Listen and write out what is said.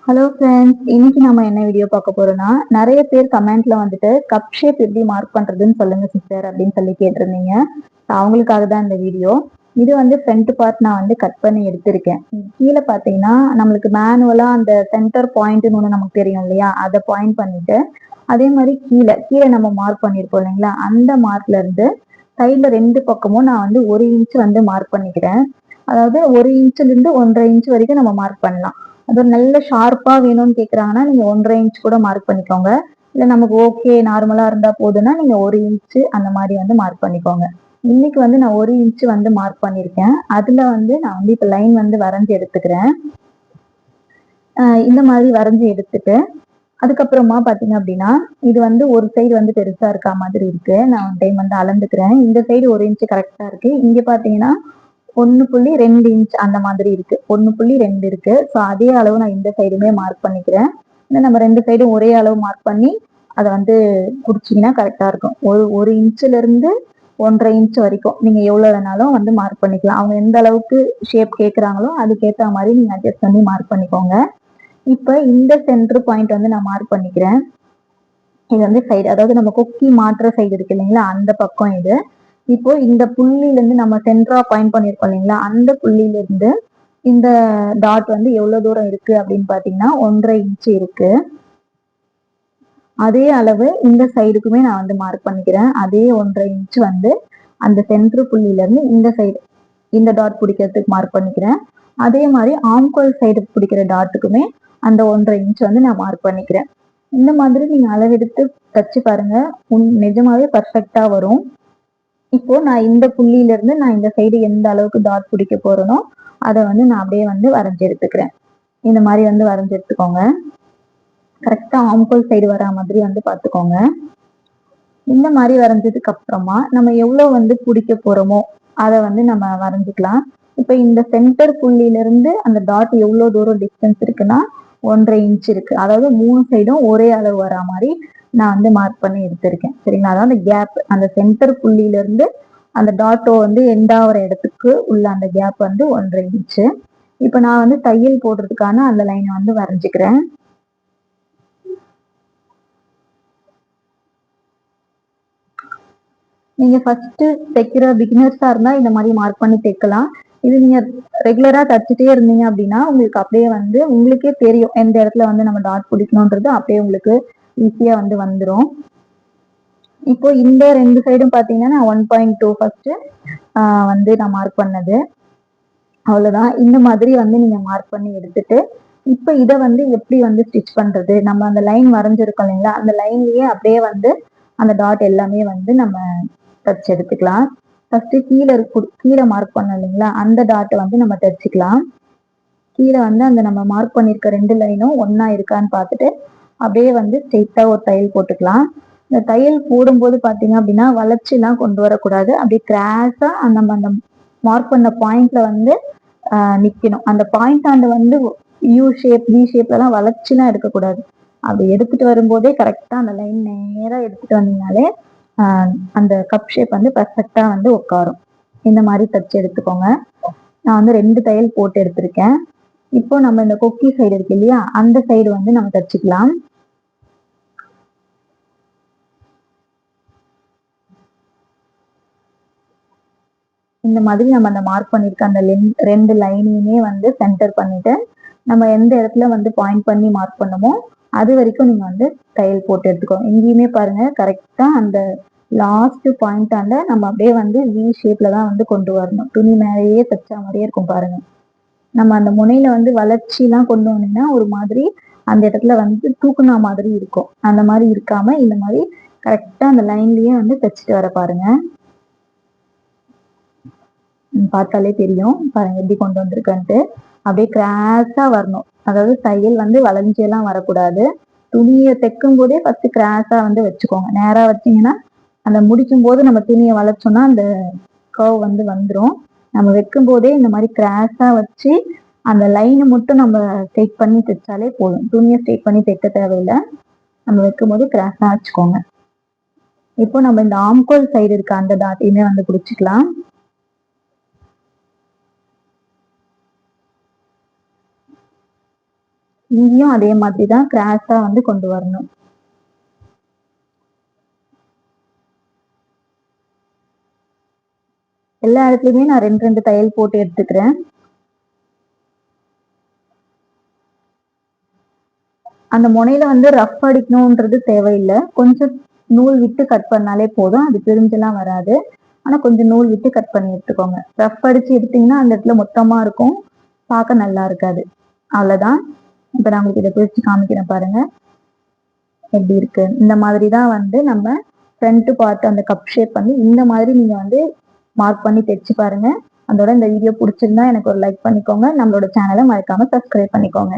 Hello friends, இன்னைக்கு நம்ம என்ன வீடியோ பார்க்க போறோம்னா, நிறைய பேர் கமெண்ட்ல வந்துட்டு கப் ஷேப் எப்படி மார்க் பண்றதுன்னு சொல்லுங்க சிஸ்டர் அப்படின்னு சொல்லி கேட்டிருந்தீங்க. அவங்களுக்காக தான் இந்த வீடியோ. இது வந்து ஃப்ரண்ட் பார்ட் நான் வந்து கட் பண்ணி எடுத்திருக்கேன். கீழே பார்த்தீங்கன்னா நம்மளுக்கு மேனுவலா அந்த சென்டர் பாயிண்ட்னு ஒன்று நமக்கு தெரியும் இல்லையா, அதை பாயிண்ட் பண்ணிட்டு அதே மாதிரி கீழே கீழே நம்ம மார்க் பண்ணியிருப்போம் இல்லைங்களா, அந்த மார்க்ல இருந்து சைட்ல ரெண்டு பக்கமும் நான் வந்து 1 இன்ச் வந்து மார்க் பண்ணிக்கிறேன். அதாவது 1 இன்ச்ல இருந்து 1.5 இன்ச் வரைக்கும் நம்ம மார்க் பண்ணலாம். அது நல்ல ஷார்ப்பா வேணும்னு கேக்குறாங்கன்னா நீங்க 1.5 இன்ச் கூட மார்க் பண்ணிக்கோங்க. இல்ல நமக்கு ஓகே நார்மலா இருந்தா போதுன்னா நீங்க 1 இன்ச் அந்த மாதிரி வந்து மார்க் பண்ணிக்கோங்க. இன்னைக்கு வந்து நான் 1 இன்ச் வந்து மார்க் பண்ணிருக்கேன். அதுல வந்து நான் வந்து இப்ப லைன் வந்து வரைஞ்சு எடுத்துக்கிறேன். இந்த மாதிரி வரைஞ்சு எடுத்துட்டு அதுக்கப்புறமா பாத்தீங்க அப்படின்னா இது வந்து ஒரு சைடு வந்து பெருசா இருக்கா மாதிரி இருக்கு. நான் ஒரு டைம் வந்து அளந்துக்கிறேன். இந்த சைடு 1 இன்ச் கரெக்டா இருக்கு. இங்க பாத்தீங்கன்னா 1.2 இன்ச் அந்த மாதிரி இருக்கு. 1.2 இருக்கு. ஸோ அதே அளவு நான் இந்த சைடுமே மார்க் பண்ணிக்கிறேன். நம்ம ரெண்டு சைடும் ஒரே அளவு மார்க் பண்ணி அதை வந்து குடிச்சிங்கன்னா கரெக்டா இருக்கும். ஒரு இன்ச்ல இருந்து 1.5 இன்ச் வரைக்கும் நீங்க எவ்வளவு வேணாலும் வந்து மார்க் பண்ணிக்கலாம். அவங்க எந்த அளவுக்கு ஷேப் கேட்கறாங்களோ அதுக்கேற்ற மாதிரி நீங்க அட்ஜஸ்ட் பண்ணி மார்க் பண்ணிக்கோங்க. இப்ப இந்த சென்டர் பாயிண்ட் வந்து நான் மார்க் பண்ணிக்கிறேன். இது வந்து சைடு, அதாவது நம்ம கொக்கி மாற்ற சைடு இருக்கு இல்லைங்களா, அந்த பக்கம் இது. இப்போ இந்த புள்ளியில இருந்து நம்ம சென்டரா பாயிண்ட் பண்ணிருக்கோம் இல்லைங்களா, அந்த புள்ளியில இருந்து இந்த டாட் வந்து எவ்வளவு தூரம் இருக்கு அப்படின்னு பாத்தீங்கன்னா 1.5 இன்ச் இருக்கு. அதே அளவு இந்த சைடுக்குமே நான் வந்து மார்க் பண்ணிக்கிறேன். அதே 1.5 இன்ச் வந்து அந்த சென்டர் புள்ளியில இருந்து இந்த சைடு இந்த டாட் பிடிக்கிறதுக்கு மார்க் பண்ணிக்கிறேன். அதே மாதிரி ஆம்கோல் சைடு பிடிக்கிற டாட்டுக்குமே அந்த 1.5 இன்ச் வந்து நான் மார்க் பண்ணிக்கிறேன். இந்த மாதிரி நீங்க அளவெடுத்து தச்சு பாருங்க, நிஜமாவே பர்ஃபெக்டா வரும். இப்போ நான் இந்த புள்ளியில இருந்து நான் இந்த சைடு எந்த அளவுக்கு டாட் பிடிக்க போறேனோ அதை வந்து நான் அப்படியே வந்து வரைஞ்சு எடுத்துக்கிறேன். இந்த மாதிரி வந்து வரைஞ்சு எடுத்துக்கோங்க. கரெக்டா ஆம்கோல் சைடு வரா மாதிரி வந்து பாத்துக்கோங்க. இந்த மாதிரி வரைஞ்சதுக்கு அப்புறமா நம்ம எவ்வளவு வந்து பிடிக்க போறோமோ அதை வந்து நம்ம வரைஞ்சுக்கலாம். இப்ப இந்த சென்டர் புள்ளியில இருந்து அந்த டாட் எவ்வளவு தூரம் டிஸ்டன்ஸ் இருக்குன்னா 1.5 இன்ச் இருக்கு. அதாவது 3 சைடும் ஒரே அளவு வரா மாதிரி நான் வந்து மார்க் பண்ணி எடுத்திருக்கேன். சரிங்களா, அதாவது கேப் அந்த சென்டர் புள்ளியில இருந்து அந்த டாட்டோ வந்து எண்டாகிற இடத்துக்கு உள்ள அந்த கேப் வந்து 1.5 இன்ச். இப்ப நான் வந்து தையல் போடுறதுக்கான அந்த லைனை வந்து வரைஞ்சுக்கிறேன். நீங்க ஃபர்ஸ்ட் தைக்கிற பிகினர்ஸா இருந்தா இந்த மாதிரி மார்க் பண்ணி தைக்கலாம். இது நீங்க ரெகுலரா தச்சுட்டே இருந்தீங்க அப்படின்னா உங்களுக்கு அப்படியே வந்து உங்களுக்கே தெரியும் எந்த இடத்துல வந்து நம்ம டாட் பிடிக்கணும்ன்றது அப்படியே உங்களுக்கு ஈஸியா வந்து வந்துடும். இப்போ இந்த ரெண்டு சைடும் பாத்தீங்கன்னா 1.2 ஃபர்ஸ்ட் வந்து நான் மார்க் பண்ணது. அவ்வளவுதான். இந்த மாதிரி வந்து நீங்க மார்க் பண்ணி எடுத்துட்டு இப்ப இதை வந்து எப்படி வந்து ஸ்டிச் பண்றது, நம்ம அந்த லைன் வரைஞ்சிருக்கோம் இல்லைங்களா, அந்த லைன்லயே அப்படியே வந்து அந்த டாட் எல்லாமே வந்து நம்ம தச்சு எடுத்துக்கலாம். ஃபர்ஸ்ட் கீழே மார்க் பண்ணோம் இல்லைங்களா, அந்த டாட் வந்து நம்ம தச்சுக்கலாம். கீழே வந்து அந்த நம்ம மார்க் பண்ணிருக்க ரெண்டு லைனும் ஒன்னா இருக்கான்னு பார்த்துட்டு அப்படியே வந்து ஸ்ட்ரெயிட்டா ஒரு தையல் போட்டுக்கலாம். இந்த தையல் போடும்போது பாத்தீங்க அப்படின்னா வளைச்சு எல்லாம் கொண்டு வரக்கூடாது. அப்படியே கிராஸா நம்ம அந்த மார்க் பண்ண பாயிண்ட்ல வந்து நிக்கணும். அந்த பாயிண்ட் ஆண்டு வந்து யூ ஷேப் வி ஷேப்ல எல்லாம் வளைச்சுலாம் எடுக்கக்கூடாது. அப்படி எடுத்துட்டு வரும்போதே கரெக்டா அந்த லைன் நேரா எடுத்துட்டு வந்தீங்கனாலே அந்த கப் ஷேப் வந்து பர்ஃபெக்டா வந்து உட்காரும். இந்த மாதிரி தச்சு எடுத்துக்கோங்க. நான் வந்து 2 தையல் போட்டு எடுத்திருக்கேன். இப்போ நம்ம இந்த கொக்கி சைடு இருக்கு இல்லையா, அந்த சைடு வந்து நம்ம தச்சுக்கலாம். இந்த மாதிரி நம்ம அந்த மார்க் பண்ணிருக்க அந்த ரெண்டு லைனையுமே வந்து சென்டர் பண்ணிட்டு நம்ம எந்த இடத்துல வந்து பாயிண்ட் பண்ணி மார்க் பண்ணமோ அது வரைக்கும் நீங்க வந்து தையல் போட்டு எடுத்துக்கோங்க. எங்கேயுமே பாருங்க கரெக்டா அந்த லாஸ்ட் பாயிண்ட் ஆண்ட நம்ம அப்படியே வந்து வி ஷேப்ல தான் வந்து கொண்டு வரணும். துணி மேலேயே தச்சா மாதிரியே இருக்கும் பாருங்க. நம்ம அந்த முனையில வந்து வளர்ச்சி எல்லாம் கொண்டு வந்தீங்கன்னா ஒரு மாதிரி அந்த இடத்துல வந்து தூக்குனா மாதிரி இருக்கும். அந்த மாதிரி இருக்காம இந்த மாதிரி கரெக்டா அந்த லைன்லயே வந்து தச்சுட்டு வர பாருங்க. பார்த்தாலே தெரியும் பாருங்க எப்படி கொண்டு வந்திருக்கன்ட்டு. அப்படியே கிராஸா வரணும். அதாவது தையல் வந்து வளைஞ்சு எல்லாம் வரக்கூடாது. துணியை தைக்கும் போதே ஃபர்ஸ்ட் கிராஸா வந்து வச்சுக்கோங்க. நேரா வச்சீங்கன்னா அந்த முடிக்கும் போது நம்ம துணியை வளைச்சோம்னா அந்த கர்வ் வந்து வந்துடும். நம்ம வைக்கும் போதே இந்த மாதிரி கிராஸா வச்சு அந்த லைனை மட்டும் நம்ம ஸ்ட்ரெயிட் பண்ணி தைச்சாலே போதும். துணியை ஸ்ட்ரெயிட் பண்ணி தைக்க தேவையில்லை. நம்ம வைக்கும் போது கிராஸா வச்சுக்கோங்க. இப்போ நம்ம இந்த ஆம்கோல் சைடு இருக்க அந்த டாட்டையுமே வந்து பிடிச்சிக்கலாம். இங்கேயும் அதே மாதிரி தான் கிராஸா வந்து கொண்டு வரணும். எல்லா இடத்துலயுமே நான் 2 தையல் போட்டு எடுத்துக்கிறேன். அந்த முனையில வந்து ரஃப் அடிக்கணும்ன்றது தேவையில்லை. கொஞ்சம் நூல் விட்டு கட் பண்ணாலே போதும். அது பிரிஞ்செல்லாம் வராது. ஆனா கொஞ்சம் நூல் விட்டு கட் பண்ணி எடுத்துக்கோங்க. ரஃப் அடிச்சு எடுத்தீங்கன்னா அந்த இடத்துல மொத்தமா இருக்கும். பார்க்க நல்லா இருக்காது. அவ்வளவுதான். இப்ப நான் உங்களுக்கு இதை பிரிச்சு காமிக்கிறேன் பாருங்க. எப்படி இருக்கு. இந்த மாதிரி தான் வந்து நம்ம ஃப்ரண்ட் பார்ட் அந்த கப் ஷேப் வந்து இந்த மாதிரி நீங்க வந்து மார்க் பண்ணி தைச்சு பாருங்க. அதோட இந்த வீடியோ பிடிச்சிருந்தா எனக்கு ஒரு லைக் பண்ணிக்கோங்க. நம்மளோட சேனலை மறக்காம சப்ஸ்கிரைப் பண்ணிக்கோங்க.